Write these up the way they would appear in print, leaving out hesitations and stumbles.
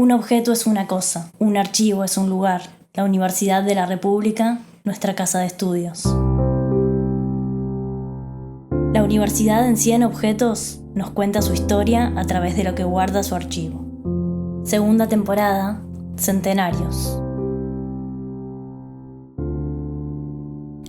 Un objeto es una cosa, un archivo es un lugar, la Universidad de la República, nuestra casa de estudios. La universidad en 100 objetos nos cuenta su historia a través de lo que guarda su archivo. Segunda temporada, Centenarios.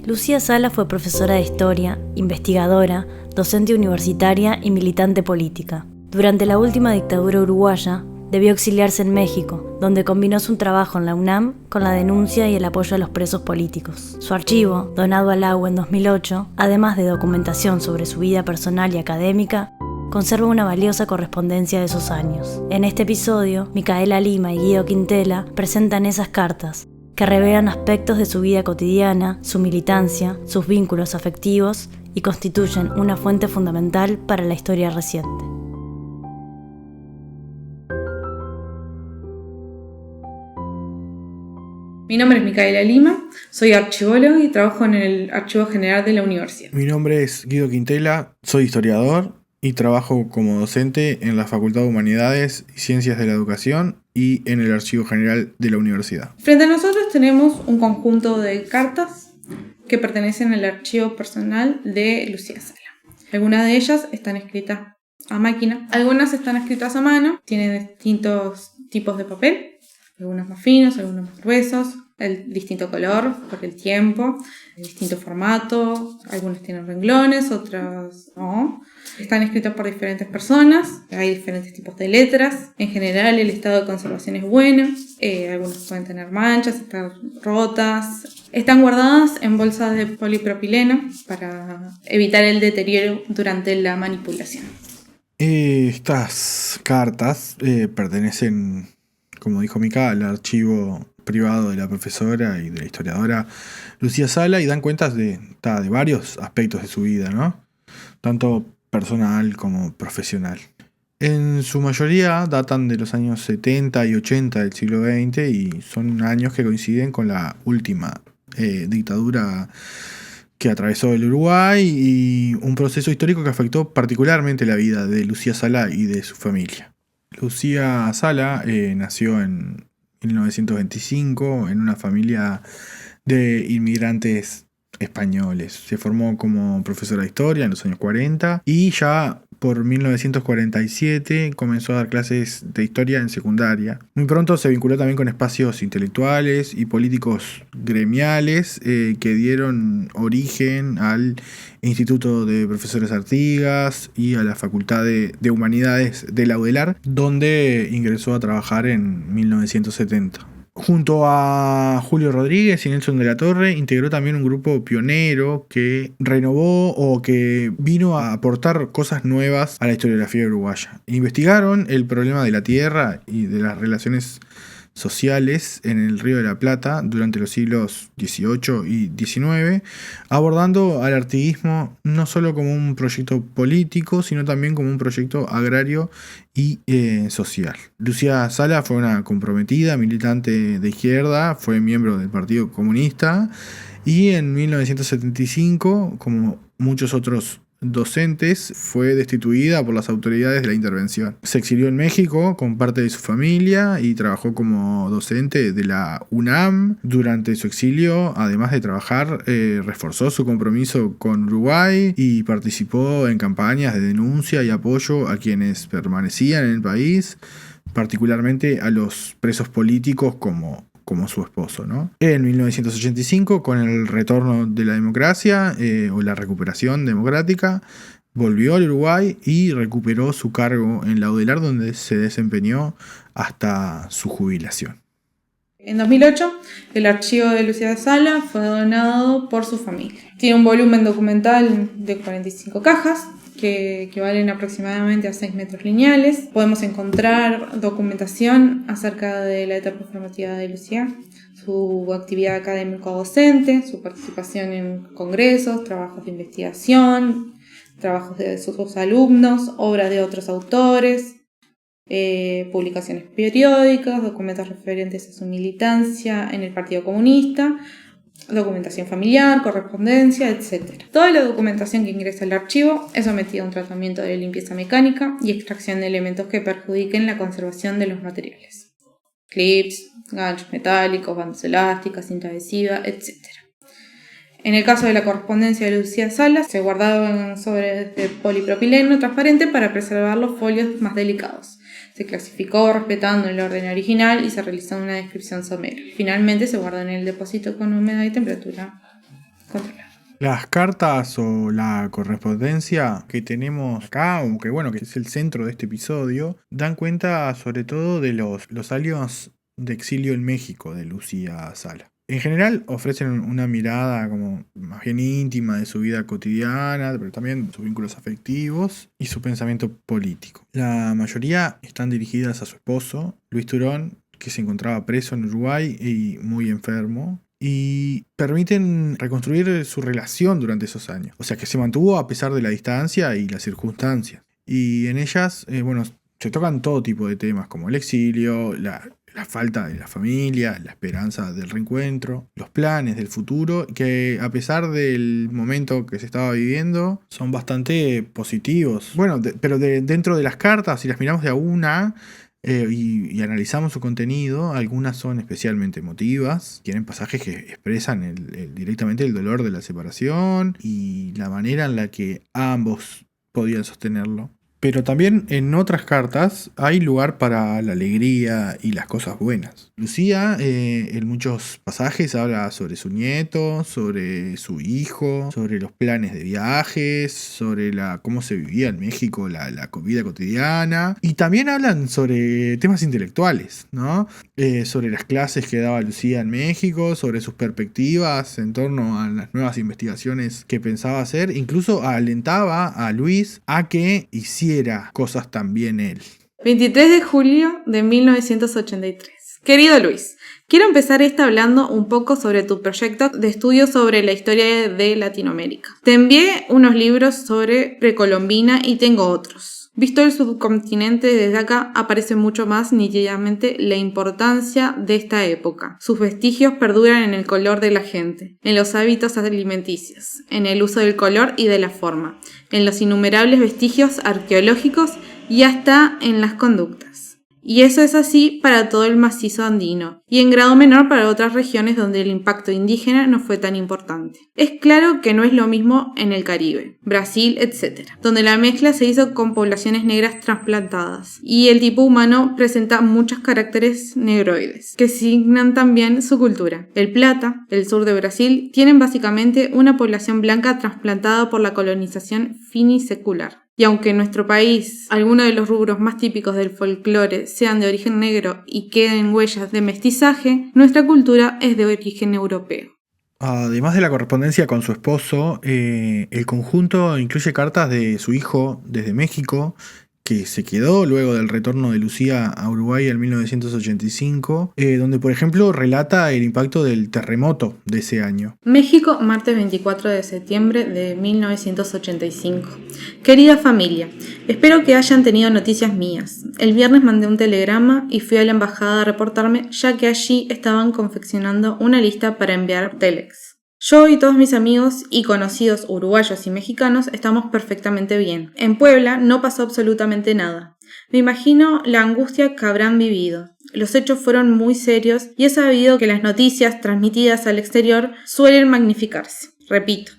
Lucía Sala fue profesora de historia, investigadora, docente universitaria y militante política. Durante la última dictadura uruguaya, debió exiliarse en México, donde combinó su trabajo en la UNAM con la denuncia y el apoyo a los presos políticos. Su archivo, donado al AU en 2008, además de documentación sobre su vida personal y académica, conserva una valiosa correspondencia de esos años. En este episodio, Micaela Lima y Guido Quintela presentan esas cartas, que revelan aspectos de su vida cotidiana, su militancia, sus vínculos afectivos y constituyen una fuente fundamental para la historia reciente. Mi nombre es Micaela Lima, soy archivóloga y trabajo en el Archivo General de la Universidad. Mi nombre es Guido Quintela, soy historiador y trabajo como docente en la Facultad de Humanidades y Ciencias de la Educación y en el Archivo General de la Universidad. Frente a nosotros tenemos un conjunto de cartas que pertenecen al archivo personal de Lucía Sala. Algunas de ellas están escritas a máquina, algunas están escritas a mano, tienen distintos tipos de papel. Algunos más finos, algunos más gruesos, el distinto color por el tiempo, el distinto formato, algunos tienen renglones, otros no. Están escritos por diferentes personas, hay diferentes tipos de letras. En general el estado de conservación es bueno, algunos pueden tener manchas, están rotas. Están guardadas en bolsas de polipropileno para evitar el deterioro durante la manipulación. Estas cartas pertenecen, como dijo Mica, al archivo privado de la profesora y de la historiadora Lucía Sala y dan cuenta de varios aspectos de su vida, ¿no? Tanto personal como profesional. En su mayoría datan de los años 70 y 80 del siglo XX y son años que coinciden con la última dictadura que atravesó el Uruguay y un proceso histórico que afectó particularmente la vida de Lucía Sala y de su familia. Lucía Sala nació en 1925 en una familia de inmigrantes españoles. Se formó como profesora de historia en los años 40 y ya por 1947 comenzó a dar clases de historia en secundaria. Muy pronto se vinculó también con espacios intelectuales y políticos gremiales que dieron origen al Instituto de Profesores Artigas y a la Facultad de Humanidades de la UDELAR, donde ingresó a trabajar en 1970. Junto a Julio Rodríguez y Nelson de la Torre, integró también un grupo pionero que renovó o que vino a aportar cosas nuevas a la historiografía uruguaya. Investigaron el problema de la tierra y de las relaciones sociales en el Río de la Plata durante los siglos XVIII y XIX, abordando al artiguismo no solo como un proyecto político, sino también como un proyecto agrario y social. Lucía Sala fue una comprometida militante de izquierda, fue miembro del Partido Comunista y en 1975, como muchos otros docentes, fue destituida por las autoridades de la intervención. Se exilió en México con parte de su familia y trabajó como docente de la UNAM. Durante su exilio, además de trabajar, reforzó su compromiso con Uruguay y participó en campañas de denuncia y apoyo a quienes permanecían en el país, particularmente a los presos políticos como su esposo, ¿no? En 1985, con el retorno de la democracia o la recuperación democrática, volvió al Uruguay y recuperó su cargo en la UDELAR, donde se desempeñó hasta su jubilación. En 2008, el archivo de Lucía Sala fue donado por su familia. Tiene un volumen documental de 45 cajas, que equivalen aproximadamente a 6 metros lineales. Podemos encontrar documentación acerca de la etapa formativa de Lucía, su actividad académico-docente, su participación en congresos, trabajos de investigación, trabajos de sus alumnos, obras de otros autores, publicaciones periódicas, documentos referentes a su militancia en el Partido Comunista, documentación familiar, correspondencia, etc. Toda la documentación que ingresa al archivo es sometida a un tratamiento de limpieza mecánica y extracción de elementos que perjudiquen la conservación de los materiales. clips, ganchos metálicos, bandas elásticas, cinta adhesiva, etc. En el caso de la correspondencia de Lucía Sala, se guardaban sobres de polipropileno transparente para preservar los folios más delicados. Se clasificó respetando el orden original y se realizó una descripción somera. Finalmente se guardó en el depósito con humedad y temperatura controlada. Las cartas o la correspondencia que tenemos acá, o que es el centro de este episodio, dan cuenta sobre todo de los años de exilio en México de Lucía Sala. En general ofrecen una mirada como más bien íntima de su vida cotidiana, pero también sus vínculos afectivos y su pensamiento político. La mayoría están dirigidas a su esposo, Luis Turón, que se encontraba preso en Uruguay y muy enfermo, y permiten reconstruir su relación durante esos años. O sea, que se mantuvo a pesar de la distancia y las circunstancias. Y en ellas, se tocan todo tipo de temas, como el exilio, la falta de la familia, la esperanza del reencuentro, los planes del futuro, que a pesar del momento que se estaba viviendo, son bastante positivos. Pero dentro de las cartas, si las miramos de a una y analizamos su contenido, algunas son especialmente emotivas, tienen pasajes que expresan directamente el dolor de la separación y la manera en la que ambos podían sostenerlo. Pero también en otras cartas hay lugar para la alegría y las cosas buenas. Lucía en muchos pasajes habla sobre su nieto, sobre su hijo, sobre los planes de viajes, sobre cómo se vivía en México la vida cotidiana. Y también hablan sobre temas intelectuales, ¿no? Sobre las clases que daba Lucía en México, sobre sus perspectivas en torno a las nuevas investigaciones que pensaba hacer. Incluso alentaba a Luis a que hiciera cosas también él. 23 de julio de 1983. Querido Luis, quiero empezar hablando un poco sobre tu proyecto de estudio sobre la historia de Latinoamérica. Te envié unos libros sobre precolombina y tengo otros. Visto el subcontinente desde acá, aparece mucho más nítidamente la importancia de esta época. Sus vestigios perduran en el color de la gente, en los hábitos alimenticios, en el uso del color y de la forma, en los innumerables vestigios arqueológicos y hasta en las conductas. Y eso es así para todo el macizo andino, y en grado menor para otras regiones donde el impacto indígena no fue tan importante. Es claro que no es lo mismo en el Caribe, Brasil, etc., donde la mezcla se hizo con poblaciones negras trasplantadas, y el tipo humano presenta muchos caracteres negroides, que signan también su cultura. El Plata, el sur de Brasil, tienen básicamente una población blanca trasplantada por la colonización finisecular. Y aunque en nuestro país algunos de los rubros más típicos del folclore sean de origen negro y queden huellas de mestizaje, nuestra cultura es de origen europeo. Además de la correspondencia con su esposo, el conjunto incluye cartas de su hijo desde México, que se quedó luego del retorno de Lucía a Uruguay en 1985, donde por ejemplo relata el impacto del terremoto de ese año. México, martes 24 de septiembre de 1985. Querida familia, espero que hayan tenido noticias mías. El viernes mandé un telegrama y fui a la embajada a reportarme, ya que allí estaban confeccionando una lista para enviar telex. Yo y todos mis amigos y conocidos uruguayos y mexicanos estamos perfectamente bien. En Puebla no pasó absolutamente nada. Me imagino la angustia que habrán vivido. Los hechos fueron muy serios y he sabido que las noticias transmitidas al exterior suelen magnificarse. Repito,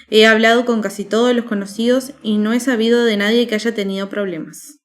he hablado con casi todos los conocidos y no he sabido de nadie que haya tenido problemas.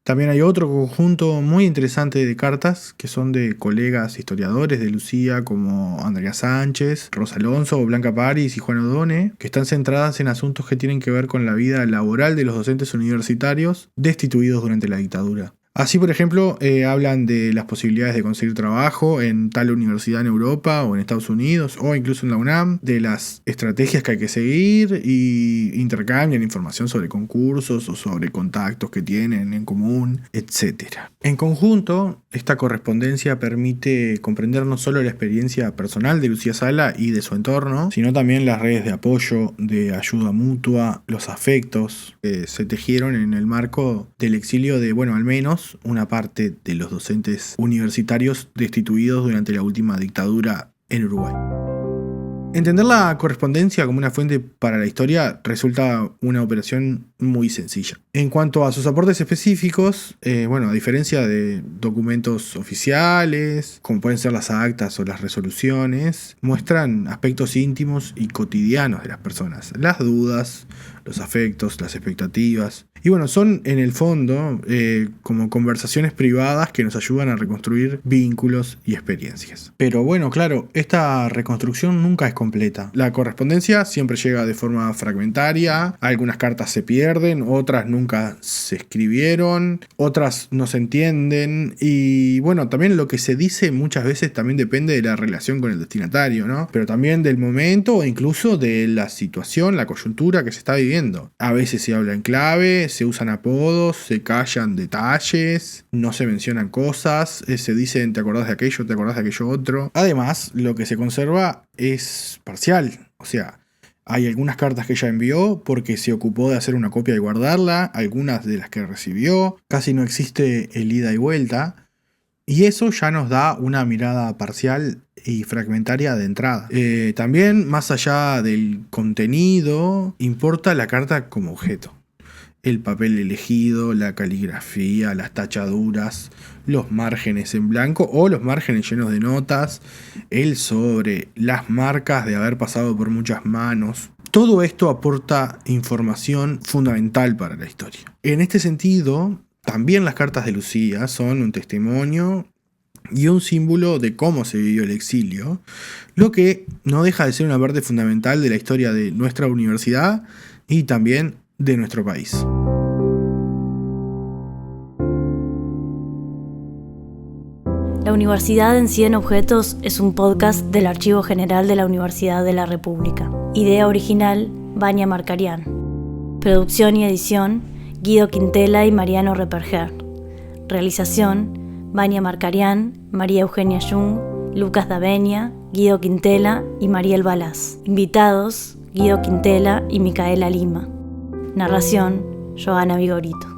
También hay otro conjunto muy interesante de cartas que son de colegas historiadores de Lucía como Andrea Sánchez, Rosa Alonso, Blanca París y Juan Odone, que están centradas en asuntos que tienen que ver con la vida laboral de los docentes universitarios destituidos durante la dictadura. Así, por ejemplo, hablan de las posibilidades de conseguir trabajo en tal universidad en Europa o en Estados Unidos o incluso en la UNAM, de las estrategias que hay que seguir y intercambian información sobre concursos o sobre contactos que tienen en común, etc. En conjunto, esta correspondencia permite comprender no solo la experiencia personal de Lucía Sala y de su entorno, sino también las redes de apoyo, de ayuda mutua, los afectos que se tejieron en el marco del exilio de, al menos una parte de los docentes universitarios destituidos durante la última dictadura en Uruguay. Entender la correspondencia como una fuente para la historia resulta una operación muy sencilla. En cuanto a sus aportes específicos, a diferencia de documentos oficiales, como pueden ser las actas o las resoluciones, muestran aspectos íntimos y cotidianos de las personas, las dudas, los afectos, las expectativas. Y son en el fondo como conversaciones privadas que nos ayudan a reconstruir vínculos y experiencias. Pero claro, esta reconstrucción nunca es completa. La correspondencia siempre llega de forma fragmentaria, algunas cartas se pierden, otras nunca se escribieron, otras no se entienden y también lo que se dice muchas veces también depende de la relación con el destinatario, ¿no? Pero también del momento o incluso de la situación, la coyuntura que se está viviendo. A veces se habla en clave, se usan apodos, se callan detalles, no se mencionan cosas, se dicen ¿te acordás de aquello? ¿Te acordás de aquello otro? Además, lo que se conserva es parcial, o sea, hay algunas cartas que ella envió porque se ocupó de hacer una copia y guardarla, algunas de las que recibió, casi no existe el ida y vuelta, y eso ya nos da una mirada parcial y fragmentaria de entrada. También, más allá del contenido, importa la carta como objeto. El papel elegido, la caligrafía, las tachaduras, los márgenes en blanco o los márgenes llenos de notas, el sobre, las marcas de haber pasado por muchas manos. Todo esto aporta información fundamental para la historia. En este sentido, también las cartas de Lucía son un testimonio y un símbolo de cómo se vivió el exilio, lo que no deja de ser una parte fundamental de la historia de nuestra universidad y también de nuestro país. La Universidad en 100 Objetos es un podcast del Archivo General de la Universidad de la República. Idea original, Vania Marcarián. Producción y edición, Guido Quintela y Mariano Reperger. Realización, Vania Marcarián, María Eugenia Jung, Lucas Davenia, Guido Quintela y Mariel Balaz. Invitados, Guido Quintela y Micaela Lima. Narración, Joana Vigorito.